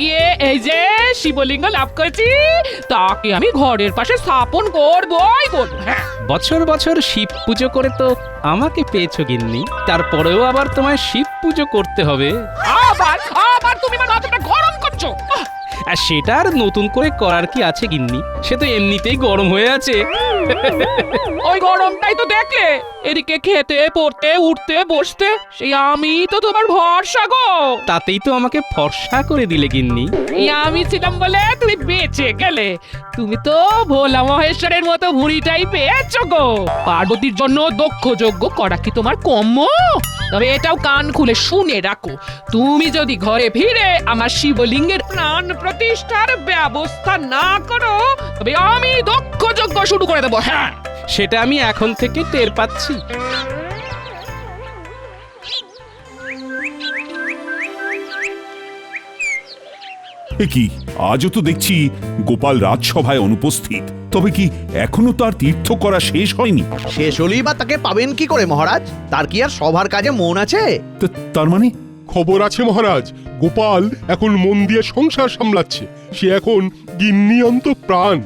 গিয়ে এই যে শিবলিঙ্গ লাভ করেছি তাকে আমি ঘরের পাশে স্থাপন করবই করবো। হ্যাঁ, বছর বছর শিব পুজো করে তো আমাকে পেয়েছো গিন্নি, তারপরেও আবার তোমায় শিব পুজো করতে হবে। আবার আবার তুমি আমার মাথাটা গরম করছো। আর সেটা আর নতুন করে করার কি আছে গিন্নি, সে তো এমনিতেই গরম হয়ে আছে। ওই গরমটাই তো দেখলে, এদিকে খেতে পড়তে উঠতে বসতে সেই আমি তো তোমার ভরসা গো। তাতেই তো আমাকে ফর্সা করে দিলে গিন্নি। এই আমি ছিলাম বলে তুমি বেঁচে গেলে। তুমি তো ভোলা মহেশ্বরের মতো ভুঁড়িটাই পেয়েছো গো। পার্বতীর জন্য দক্ষ যজ্ঞ করা কি তোমার কম্য? তবে এটাও কান খুলে শুনে রাখো, তুমি যদি ঘরে ফিরে আমার শিবলিঙ্গের প্রাণ প্রতিষ্ঠার ব্যবস্থা না করো তবে আমি দক্ষ যজ্ঞ শুরু করে দেবো। হ্যাঁ, সেটা আমি এখন থেকে টের পাচ্ছি। এ কি, আজও তো দেখছি গোপাল রাজসভায় অনুপস্থিত। তবে কি এখনো তার তীর্থ করা শেষ হয়নি? শেষ হলেই বা তাকে পাবেন কি করে মহারাজ? তার কি আর সবার কাজে মন আছে? তার মানে খবর আছে মহারাজ, গোপাল এখন মন দিয়ে সংসার সামলাচ্ছে। সে এখন গিন্নি অন্ত প্রাণ,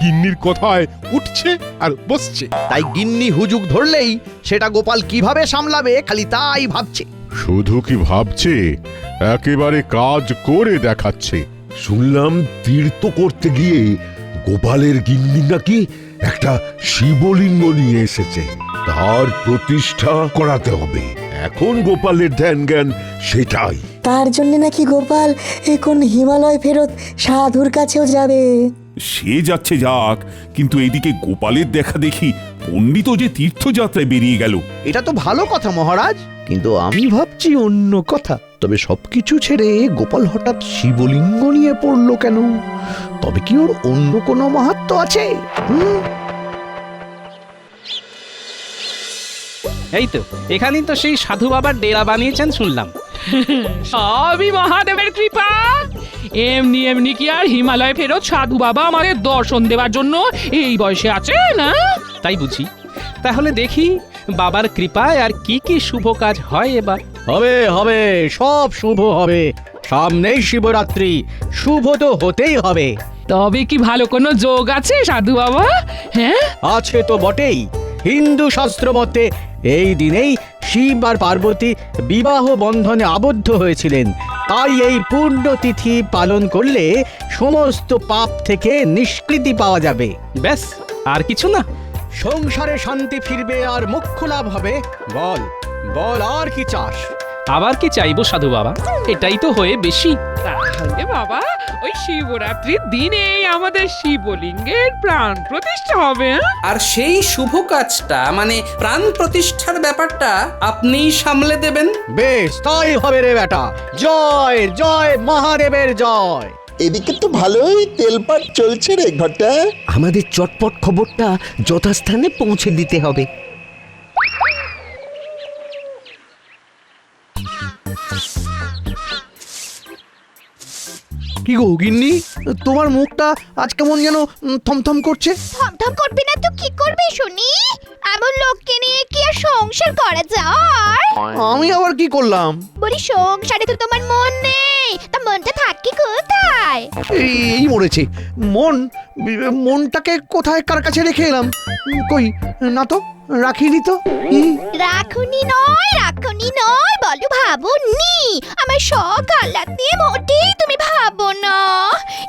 গিন্নির কথায় উঠছে আর বসছে। তাই গিন্নি হুজুগ ধরলেই সেটা গোপাল কিভাবে সামলাবে খালি তাই ভাবছে। শুধু কি ভাবছে, একেবারে কাজ করে দেখাচ্ছে। শুনলাম তীর্থ করতে গিয়ে গোপালের গিন্নি নাকি একটা শিবলিঙ্গ নিয়ে এসেছে, তার প্রতিষ্ঠা করাতে হবে। এখন গোপালের ধ্যান জ্ঞান সেটাই। তার জন্য নাকি গোপাল এখন হিমালয় ফেরত সাধুর কাছেও যাবে। সে যাচ্ছে যাক, কিন্তু এইদিকে গোপালের দেখা দেখি পণ্ডিতও যে তীর্থযাত্রায় বেরিয়ে গেল। এটা তো ভালো কথা মহারাজ, কিন্তু আমি ভাবছি অন্য কথা। তবে সবকিছু ছেড়ে গোপাল হঠাৎ শিবলিঙ্গ নিয়ে পড়লো কেন? তবে কি ওর অন্য কোনো মাহাত্ম্য আছে? এই তো এখানেই তো সেই সাধু বাবার ডেরা বানিয়েছেন শুনলাম। সবই মহাদেবের কৃপা। এমনি এমনি কি আর হিমালয় ফেরত সাধু বাবা আমাদের দর্শন দেওয়ার জন্য এই বয়সে আছে না? তাই বুঝি। তাহলে দেখি বাবার কৃপায় আর কি কি শুভ কাজ হয় এবার। হবে হবে, সব শুভ হবে। সামনেই শিবরাত্রি, শুভ তো হতেই হবে। তবে কি ভালো কোনো যোগ আছে সাধু বাবা? হ্যাঁ, আছে তো বটেই। হিন্দু শাস্ত্র মতে এই দিনেই শিব আর পার্বতী বিবাহ বন্ধনে আবদ্ধ হয়েছিলেন। তাই এই পুণ্যতিথি পালন করলে সমস্ত পাপ থেকে নিষ্কৃতি পাওয়া যাবে। ব্যাস, আর কিছু না? সংসারে শান্তি ফিরবে আর মোক্ষ লাভ হবে। বল বল, আর কি চাস? আবার কি চাইবো সাধু বাবা, এটাই তো হয়ে বেশি। তাহলে বাবা ওই শিবরাত্রির দিনেই আমাদের শিবলিঙ্গের প্রাণ প্রতিষ্ঠা হবে। আর সেই শুভ কাজটা মানে প্রাণ প্রতিষ্ঠার ব্যাপারটা আপনিই সামলে দেবেন। বেশ, তাই হবে রে বেটা। জয় জয় মহাদেবের জয়। এদিকে তো ভালোই তেলপাট চলছে রে ঘটা। আমাদের চটপট খবরটা যথাস্থানে পৌঁছে দিতে হবে। কি গো গিন্নি, তোমার মুখটা আজ কেমন যেন থমথম করছে? থমথম করবি না তো কি করবি শুনি? এমন লোককে নিয়ে কি আর সংসার করা যায়? আমি আবার কি করলাম? বলি সংসারে তো তোমার মন নেই, তা মনটা থাকি কোথায়? এই মরেছে মনটাকে কোথায় কার কাছে রেখে এলাম? কই না তো, রাখিনি তো। রাখুনি নয় বলো ভাবনি। আমার শখ আহ্লাদ নিয়ে মোটেই তুমি ভাবো না।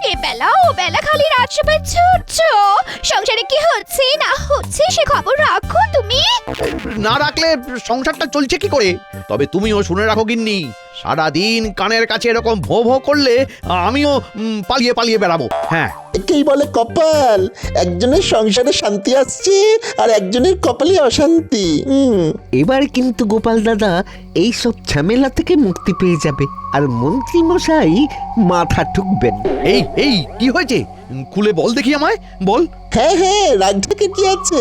এ বেলা ও বেলা খালি রাজসভায় ছুটছো। সংসারে কি হচ্ছে না হচ্ছে সে খবর রাখো তুমি। না রাখলে সংসারটা চলছে কি করে? তবে তুমিও শুনে রাখো গিন্নি, সারাদিন কানের কাছে এরকম ভো ভো করলে আমিও পালিয়ে পালিয়ে বেড়াবো। হ্যাঁ, একেই বলে কপাল। একজনের সংসারে শান্তি আসছে আর একজনের কপালে অশান্তি। এবার কিন্তু গোপাল দাদা এই সব ঝামেলা থেকে মুক্তি পেয়ে যাবে, আর মন্ত্রী মশাই মাথা ঠুকবেন। এই কি হয়েছে? খুলে বল দেখি আমায়, বল। হ্যাঁ হ্যাঁ, রাগঢাকে কি আছে?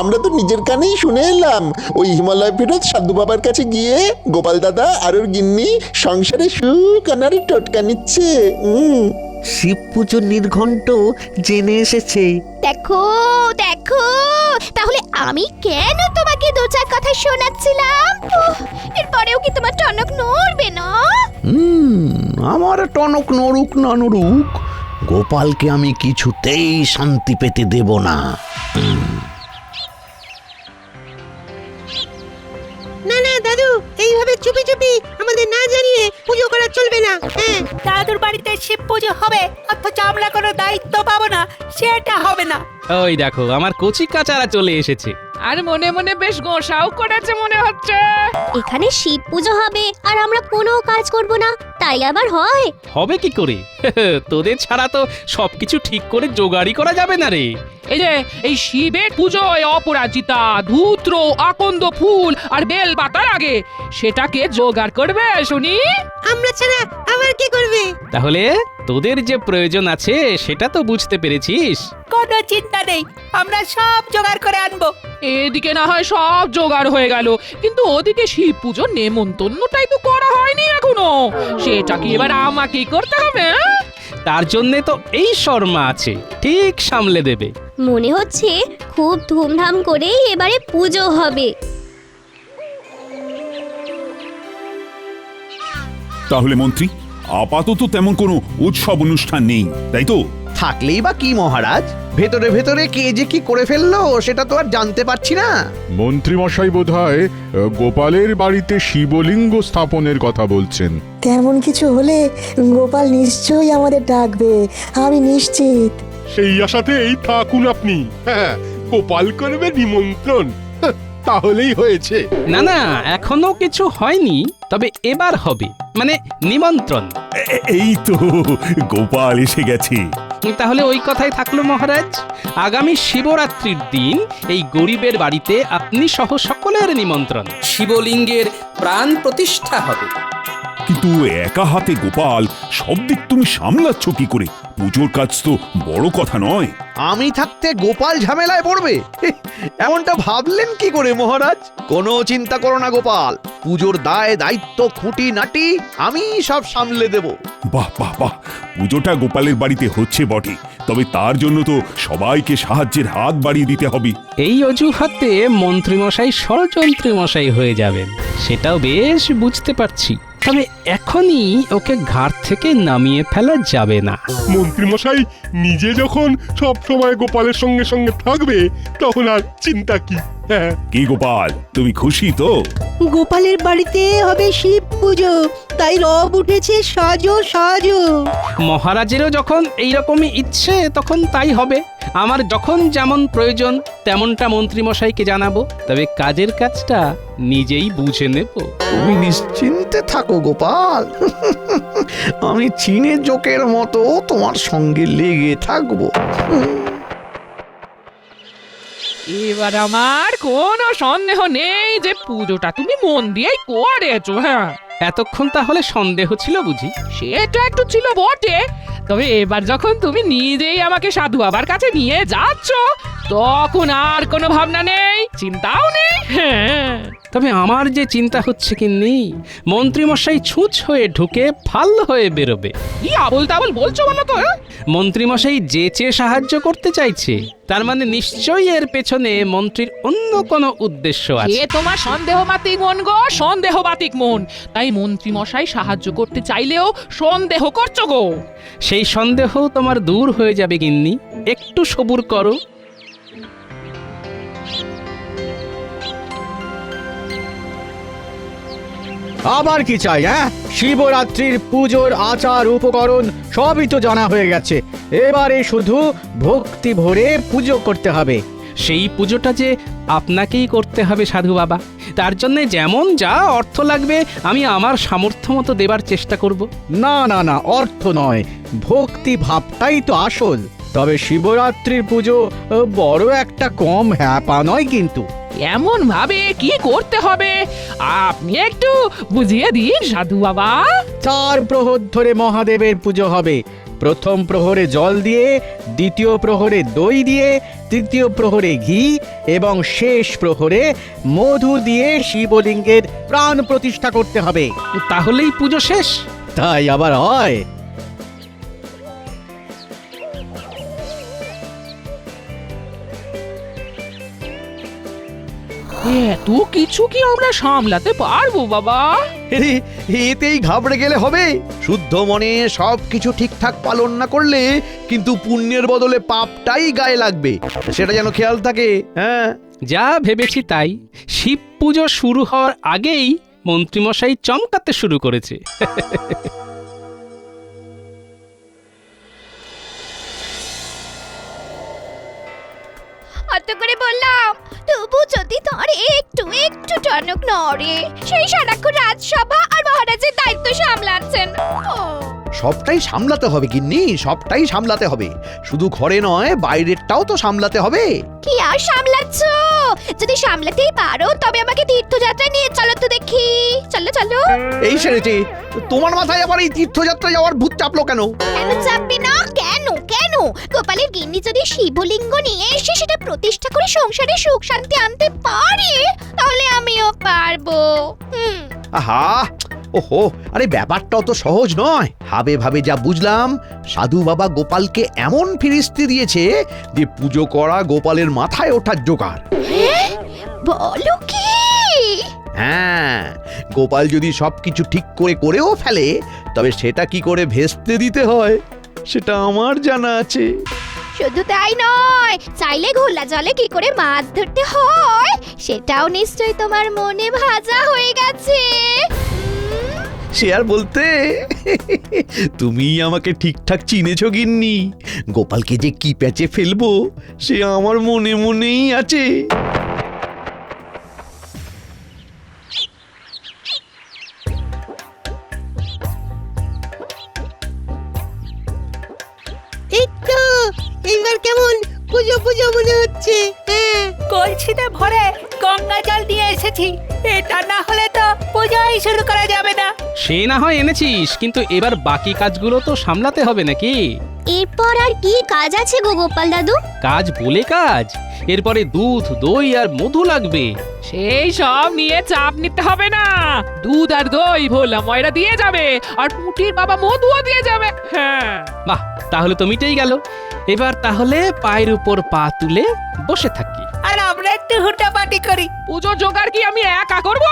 আমরা তো নিজের কানেই শুনে এলাম ওই হিমালয় ফেরত সাধু বাবার কাছে গিয়ে গোপাল দাদা আর ওর গিন্নি সংসারে সুখ আনার টোটকা নিচ্ছে। শিব পুজোর নির্ঘণ্ট জেনে এসেছে। দেখো তাহলে আমি কেন তোমাকে দু চার কথা শোনাচ্ছিলাম? এরপরেও কি তোমার টনক নড়বে না? আমার টনক নড়ুক না নড়ুক, গোপালকে আমি কিছুতেই শান্তি পেতে দেব না। না না দাদু, এইভাবে চুপি চুপি আমাদের না জানিয়ে পুজো করা চলবে না। হ্যাঁ, দাদুর বাড়িতে শিব পুজো হবে অথচ আমরা কোনো দায়িত্ব পাবো না, সেটা হবে না। ওই দেখো আমার কচি কাচারা চলে এসেছে। আর মনে মনে বেশ গোসাও করেছে মনে হচ্ছে। এখানে শিব পুজো হবে আর আমরা কোনো কাজ করব না, তাই আবার হয়? হবে কি করে? তোদের ছাড়া তো সবকিছু ঠিক করে জোগাড়ই করা যাবে না রে। এই যে এই শিবের পুজোয় অপরাজিতা, ধূত্র, আকন্দ ফুল আর বেল পাতার আগে সেটাকে জোগাড় করবে শুনি। আমরা ছাড়া আবার কে করবে? তাহলে তোদের যে প্রয়োজন আছে সেটা তো বুঝতে পেরেছিস। কোনো চিন্তা নেই, আমরা সব জোগাড় করে আনবো। এদিকে না হয় সব জোগাড় হয়ে গেল, কিন্তু ওদিকে শিব পুজোর নেমন্তন্নটাই তো করা হয়নি এখনো। সেটা কি এবার আমাকেই করতে হবে? তার জন্যে তো এই শর্মা আছে, ঠিক সামলে দেবে। মনে হচ্ছে খুব ধুমধাম করেই এবারে পুজো হবে। তাহলে মন্ত্রী, আপাতত তেমন কোনো উৎসব অনুষ্ঠান নেই, তাই তো? থাকলেই বা কি মহারাজ, ভেতরে ভেতরে কে যে কি করে ফেললো সেটা তো আর জানতে পারছি না। মন্ত্রীমশাই বোধহয় গোপালের বাড়িতে শিবলিঙ্গ স্থাপনের কথা বলছেন। তেমন কিছু হলে গোপাল নিশ্চয়ই আমাদের ডাকবে, আমি নিশ্চিত। সেই আশাতেই থাকুন আপনি। হ্যাঁ, গোপাল করবে নিমন্ত্রণ, তাহলেই হয়েছে। না না, এখনো কিছু হয়নি, তবে এবার হবে, মানে নিমন্ত্রণ। এই তো গোপাল এসে গেছে। তাহলে ওই কথাই থাকলো মহারাজ, আগামী শিবরাত্রির দিন এই গরিবের বাড়িতে আপনি সহ সকলের নিমন্ত্রণ। শিবলিঙ্গের প্রাণ প্রতিষ্ঠা হবে। কিন্তু একা হাতে গোপাল সব দিক তুমি সামলাচ্ছ কি করে? পুজোর কাজ তো বড় কথা নয়। আমি থাকতে গোপাল ঝামেলায় পড়বে, এমনটা ভাবলেন কি করে মহারাজ? কোনো চিন্তা করো না গোপাল, পুজোর দায় দায়িত্ব খুঁটি নাটি আমি সব সামলে দেব। বাহ বাহ বাহ, পুজোটা গোপালের বাড়িতে হচ্ছে বটে, তবে তার জন্য তো সবাইকে সাহায্যের হাত বাড়িয়ে দিতে হবে। এই অজুহাতে মন্ত্রীমশাই ষড়যন্ত্রী মশাই হয়ে যাবেন, সেটাও বেশ বুঝতে পারছি। তবে এখনই ওকে ঘাট থেকে নামিয়ে ফেলা যাবে না। মন্ত্রীমশাই নিজে যখন সব সময় গোপালের সঙ্গে সঙ্গে থাকবে, তখন আর চিন্তা কি? হ্যাঁ, কি গোপাল, তুমি খুশি তো? গোপালের বাড়িতে হবে শিব পুজো, তাই রব উঠেছে সাজো সাজো। মহারাজেরও যখন এইরকমই ইচ্ছে তখন তাই হবে। আমার যখন যেমন প্রয়োজন তেমনটা মন্ত্রীমশাইকে জানাবো, তবে কাজের কাজটা নিজেই বুঝে নেব। তুমি নিশ্চিন্তে থাকো গোপাল, আমি চীনে জোকের মতো তোমার সঙ্গে লেগে থাকবো। এবার আমার কোনো সন্দেহ নেই যে পুজোটা তুমি মন দিয়েই করেছো। হ্যাঁ, এতক্ষণ তাহলে সন্দেহ ছিল বুঝি? সেটা একটু ছিল বটে, তবে এবার যখন তুমি নিজেই আমাকে সাধু বাবার কাছে নিয়ে যাচ্ছ, তখন আর কোনো ভাবনা নেই, চিন্তাও নেই। হ্যাঁ, তবে আমার যে চিন্তা হচ্ছে কি নেই, মন্ত্রীমশাই ছুঁচ হয়ে ঢুকে ফাল হয়ে বেরোবে। কি আবল তাবল বলছো বলো তো? মন্ত্রীমশাই যেচে সাহায্য করতে চাইছে, তার মানে নিশ্চয়ই এর পেছনে মন্ত্রীর অন্য কোনো উদ্দেশ্য আছে। এ তোমার সন্দেহবাতিক মন গো, সন্দেহবাতিক মন। তাই মন্ত্রী মশাই সাহায্য করতে চাইলেও সন্দেহ করছো গো। সেই সন্দেহ তোমার দূর হয়ে যাবে গিন্নি, একটু সবুর করো। আবার কি চাই? হ্যাঁ, শিবরাত্রির পুজোর আচার উপকরণ সবই তো জানা হয়ে গেছে, এবারে শুধু ভক্তি ভরে পুজো করতে হবে। সেই পুজোটা যে আপনাকেই করতে হবে সাধু বাবা, তার জন্য যেমন যা অর্থ লাগবে আমি আমার সামর্থ্য মতো দেবার চেষ্টা করব। না না না, অর্থ নয়, ভক্তি ভাবটাই তো আসল। তবে শিবরাত্রির পুজো বড় একটা কম হ্যাপা নয় কিন্তু। এমন ভাবে কি করতে হবে আপনি একটু বুঝিয়ে দিন সাধু বাবা। 4 প্রহর ধরে মহাদেবের পুজো হবে। প্রথম প্রহরে জল দিয়ে, দ্বিতীয় প্রহরে দই দিয়ে, তৃতীয় প্রহরে ঘি এবং শেষ প্রহরে মধু দিয়ে শিবলিঙ্গের প্রাণ প্রতিষ্ঠা করতে হবে। তাহলেই পুজো শেষ? তাই আবার হয়? এত কিছু কি আমরা সামলাতে পারবো বাবা? এতেই ঘাবড়ে গেলে হবে? শুদ্ধ মনে সব কিছু ঠিকঠাক পালন না করলে কিন্তু পুণ্যের বদলে পাপটাই গায়ে লাগবে, সেটা যেন খেয়াল থাকে। হ্যাঁ, যা ভেবেছি তাই। শিব পুজো শুরু হওয়ার আগেই মন্ত্রীমশাই চমকাতে শুরু করেছে। অত করে বললাম, তবু যদি তোর একটু একটু টনক নড়ে, সেই সারাক্ষণ রাজসভা আর মহারাজের দায়িত্ব সামলাচ্ছেন। সবটাই সামলাতে হবে গিন্নি, সবটাই সামলাতে হবে। শুধু ঘরে নয়, বাইরেরটাও তো সামলাতে হবে। কি আর সামলাচ্ছ? যদি সামলাতেই পারো তবে আমাকে তীর্থযাত্রায় নিয়ে চলো তো দেখি। চলো চলো। এই সেরেছে, তোমার মাথায় আবার এই তীর্থযাত্রা যাওয়ার ভূত চাপলো কেন? কেন চাপবে না? কেন কেন? গোপালের গিন্নি যদি শিবলিঙ্গ নিয়ে এসে সেটা প্রতিষ্ঠা করে সংসারে সুখ শান্তি আনতে পারে, তাহলে আমিও পারবো। আহা, ওহো, আরে ব্যাপারটাও তো সহজ নয়। ভাবে ভাবে যা বুঝলাম, সাধু বাবা গোপালকে এমন ফিরিস্তি দিয়েছে যে পুজো করা গোপালের মাথায় ওঠার জোগাড়। বলো কি? হ্যাঁ, গোপাল যদি সবকিছু ঠিক করে করেও ফেলে, তবে সেটা কি করে ভেস্তে দিতে হয় সেটা আমার জানা আছে। শুধু তাই নয়, চাইলে ঘোলা জলে কি করে মাছ ধরতে হয় সেটাও নিশ্চয়ই তোমার মনে ভাজা হয়ে গেছে। সে আর বলতে, তুমি আমাকে ঠিকঠাক চিনেছো গিন্নি। গোপালকে যে কি প্যাচে ফেলবো সে আমার মনে মনেই আছে। একটু এইবার কেমন পুজো পুজো মনে হচ্ছে। হ্যাঁ, কলসিতে ভরে গঙ্গা জল দিয়ে এসেছি। এটা না হলে তো পূজাই শুরু করা যাবে না। সে না হয় এনেছিস, কিন্তু এবার বাকি কাজগুলো তো সামলাতে হবে নাকি? এরপর আর কি কাজ আছে গো গোপাল দাদু? কাজ বলে কাজ, এরপরে দুধ, দই আর মধু লাগবে। সেই সব নিয়ে চাপ নিতে হবে না। দুধ আর দই ভোলা ময়রা দিয়ে যাবে, আর পুটির বাবা মধুও দিয়ে যাবে। হ্যাঁ, বাহ, তাহলে তো মিটেই গেল। এবার তাহলে পায়ের উপর পা তুলে বসে থাকি। আর আমরা একটু হুটাপাটি করি। পুজোর জোগাড় কি আমি একা করব?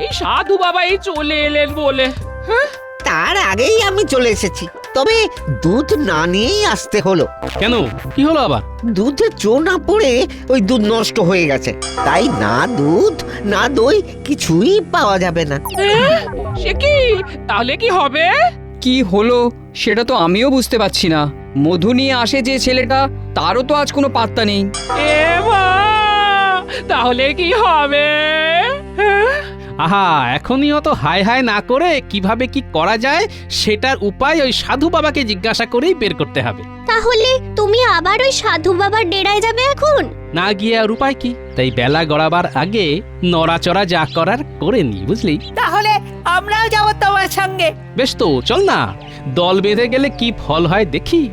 এই সাধু বাবা এই চলে এলেন বলে। হ্যাঁ, তার আগেই আমি চলে এসেছি, তবে দুধ না নিয়েই আসতে হলো। কেন, কি হলো আবার? দুধে চো না পড়ে ওই দুধ নষ্ট হয়ে গেছে, তাই না দুধ না দই কিছুই পাওয়া যাবে না। সে কি? তাহলে কি হবে? কি হলো সেটা তো আমিও বুঝতে পারছি না। মধু নিয়ে আসে যে ছেলেটা, তারও তো আজ কোনো পাত্তা নেই। এ মা, তাহলে কি হবে? আহা, এখনই অত হাই হাই না করে কিভাবে কি করা যায় সেটার উপায় ওই সাধু বাবাকে জিজ্ঞাসা করেই বের করতে হবে। তাহলে তুমি আবার ওই সাধু বাবার ডেরায় যাবে এখন? না গিয়ে আর উপায় কি? তাই বেলা গড়াবার আগে নড়াচড়া যা করার করে নি, বুঝলি? তাহলে আমরাও যাবো তোমার সঙ্গে। বেশ তো, চল না, দল বেঁধে গেলে কি ফল হয় দেখি।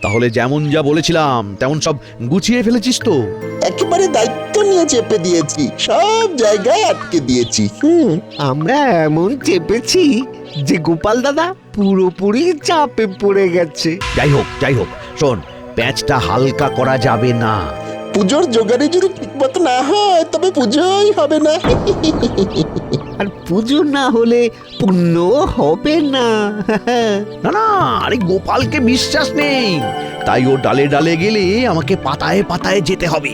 তাহলে যেমন যা বলেছিলাম তেমন সব গুছিয়ে ফেলেছিস তো? একেবারে দায়িত্ব নিয়ে চেপে দিয়েছি, সব জায়গায় আটকে দিয়েছি। আমরা এমন চেপেছি যে গোপাল দাদা পুরোপুরি চাপে পড়ে গেছে। যাই হোক, শোন, প্যাঁচটা হালকা করা যাবে না। পুজোর জোগাড়ে যদি ঠিকমতো না হয় তবে পুজোই হবে না। আর পুজো না হলে পুণ্য হবে না। না না, আরে গোপালকে বিশ্বাস নেই, তাই ও ডালে ডালে গেলে আমাকে পাতায় পাতায় যেতে হবে।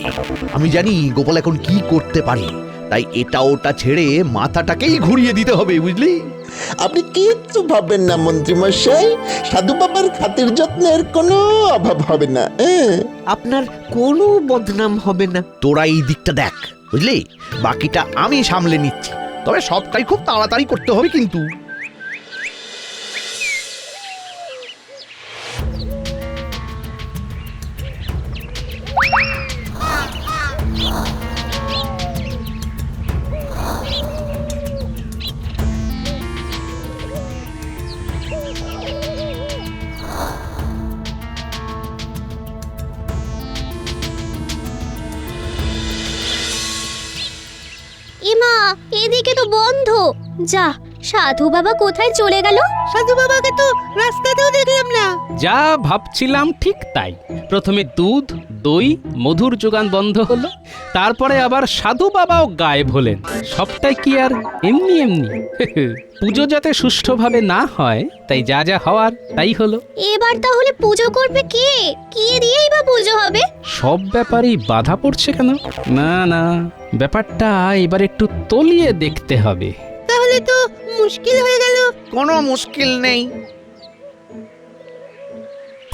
আমি জানি গোপাল এখন কি করতে পারে, তাই এটা ওটা ছেড়ে মাথাটাকেই ঘুরিয়ে দিতে হবে, বুঝলি? আপনি কিচ্ছু ভাববেন না মন্ত্রী মশাই, সাধু বাবার খাতির যত্নের কোনো অভাব হবে না। আপনার কোনো বদনাম হবে না। তোরা এই দিকটা দেখ, বুঝলি? বাকিটা আমি সামলে নিচ্ছি, তবে সবটাই খুব তাড়াতাড়ি করতে হবে কিন্তু। এমা, এদিকে তো বন্ধ। যা, সাধু বাবা কোথায় চলে গেল? সাধু বাবাকে তো রাস্তাতেও দেখলাম না। যা ভাবছিলাম ঠিক তাই। প্রথমে দুধ, দই, মধুর যোগান বন্ধ হলো, তারপরে আবার সাধু বাবাও গায়েব হলেন। সবটাই কি আর এমনি এমনি? পুজো যাতে সুষ্ঠুভাবে না হয়, তাই যা যা হওয়ার তাই হলো। এবার তাহলে পুজো করবে কে? কি দিয়েই বা পুজো হবে? সব ব্যাপারেই বাধা পড়ছে কেন? না না, ব্যাপারটা এবার একটু তলিয়ে দেখতে হবে। তাহলে তো মুশকিল হয়ে গেল। কোনো মুশকিল নেই,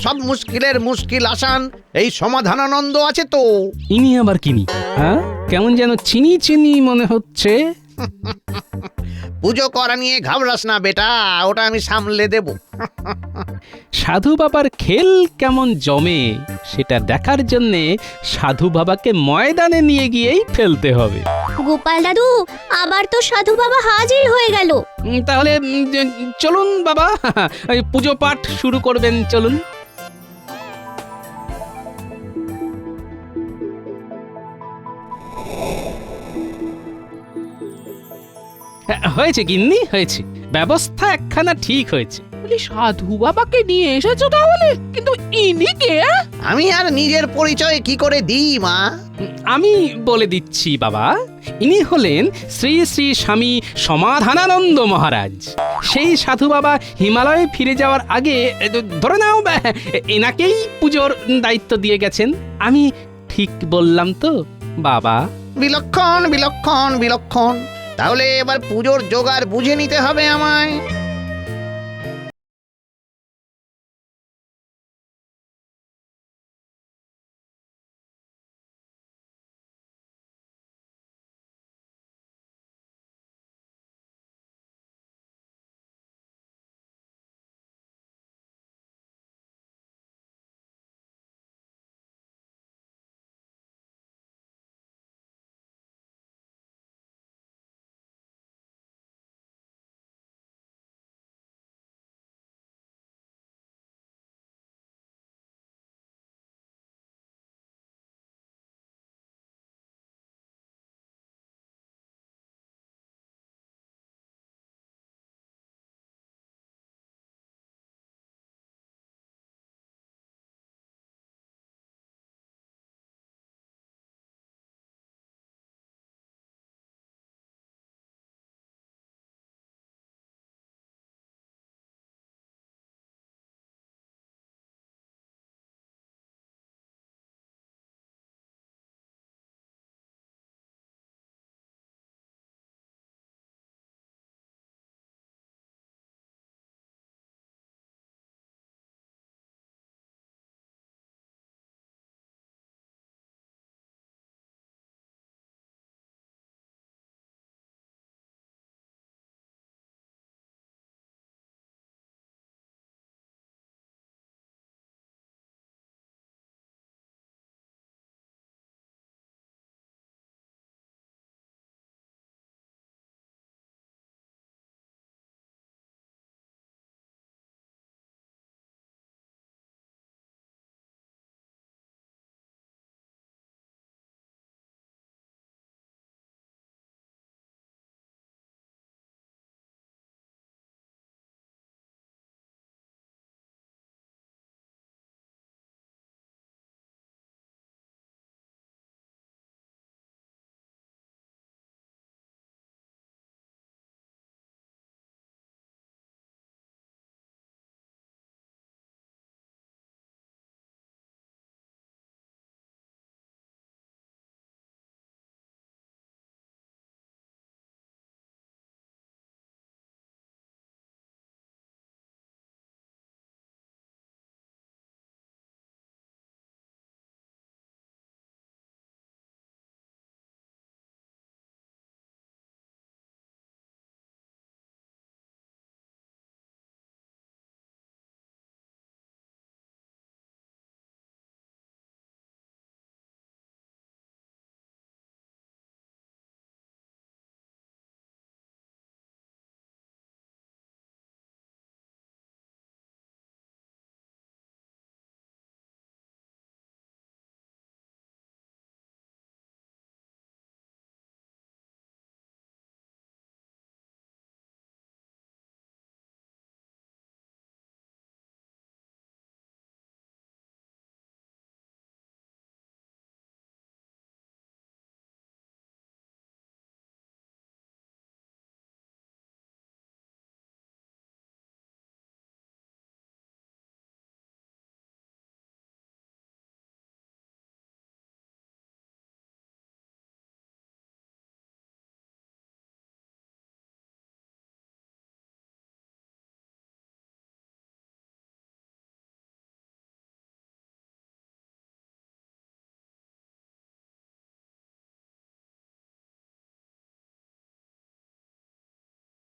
সব মুশকিলের মুশকিল আসান এই সমাধানানন্দ আছে তো। ইনি আবার কিনি? হ্যাঁ, কেমন যেন চিনি চিনি মনে হচ্ছে। পুজো করা নিয়ে ঘাবড়াস না বেটা, ওটা আমি সামলে দেব। সাধু বাবার খেল কেমন জমে সেটা দেখার জন্যে সাধু বাবাকে ময়দানে নিয়ে গিয়েই ফেলতে হবে। গোপাল দাদু, আবার তো সাধু বাবা হাজির হয়ে গেল। তাহলে চলুন বাবা, ওই পুজো পাঠ শুরু করবেন, চলুন। হয়েছে গিন্নি, হয়েছে। ব্যবস্থা একখানা ঠিক হয়েছে। বলি সাধু বাবাকে নিয়ে এসেছো তাহলে? কিন্তু ইনি কে? আমি আর নিজের পরিচয় কি করে দিই মা? আমি বলে দিচ্ছি বাবা, ইনি হলেন শ্রী শ্রী স্বামী সমাধানানন্দ মহারাজ। সেই সাধু বাবা হিমালয়ে ফিরে যাওয়ার আগে ধরে নাও এনাকেই পুজোর দায়িত্ব দিয়ে গেছেন। আমি ঠিক বললাম তো বাবা? বিলক্ষণ বিলক্ষণ বিলক্ষণ। তাহলে এবার পুজোর জোগাড় বুঝে নিতে হবে আমায়।